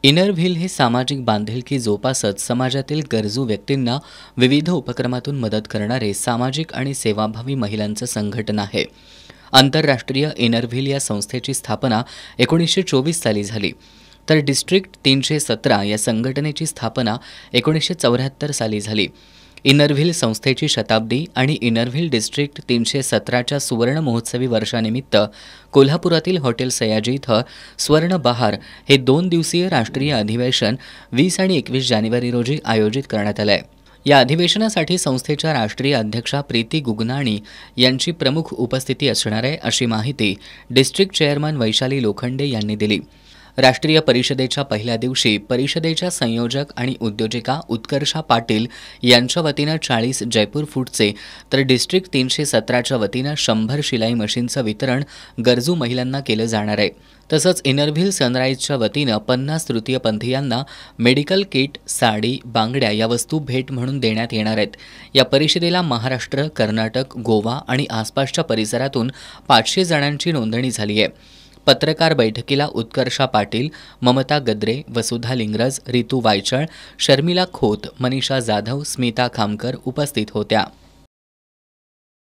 Inner wheel हे सामाजिक बांधिलकी जोपासत समाजातील गरजू व्यक्तींना विविध उपक्रमातून मदत करणारे सामाजिक आणि सेवाभावी महिलांचं संघटन आहे. आंतरराष्ट्रीय इनर व्हील या संस्थेची स्थापना 1924 साली झाली, तर डिस्ट्रिक्ट 317 या संघटनेची स्थापना 1974 साली झाली. इनर व्हील संस्थेची शताब्दी आणि इनर व्हील डिस्ट्रिक्ट 317च्या सुवर्ण महोत्सवी वर्षानिमित्त कोल्हापुरातील हॉटेल सयाजी इथं स्वर्ण बहार हे 2 दिवसीय राष्ट्रीय अधिवेशन 20 आणि 21 जानेवारी रोजी आयोजित करण्यात आलं आहे. या अधिवेशनासाठी संस्थेच्या राष्ट्रीय अध्यक्षा प्रीती गुगनाणी यांची प्रमुख उपस्थिती असणार आहे, अशी माहिती डिस्ट्रिक्ट चेअरमन वैशाली लोखंडे यांनी दिली. राष्ट्रीय परिषदेच्या पहिल्या दिवशी परिषदेच्या संयोजक आणि उद्योजिका उत्कर्षा पाटील यांच्या वतीनं 40 जयपूर फूडचे तर डिस्ट्रिक्ट 317च्या वतीनं 100 शिलाई मशीनचं वितरण गरजू महिलांना केलं जाणार आहे. तसंच इनर व्हील सनराईजच्या वतीनं 50 तृतीयपंथीयांना मेडिकल किट, साडी, बांगड्या या वस्तू भेट म्हणून देण्यात येणार आहेत. या परिषदेला महाराष्ट्र, कर्नाटक, गोवा आणि आसपासच्या परिसरातून 500 जणांची नोंदणी झाली आहे. पत्रकार बैठकीला उत्कर्षा पाटील, ममता गद्रे, वसुधा लिंगरज, रितू वायचळ, शर्मिला खोत, मनीषा जाधव, स्मिता खामकर उपस्थित होत्या.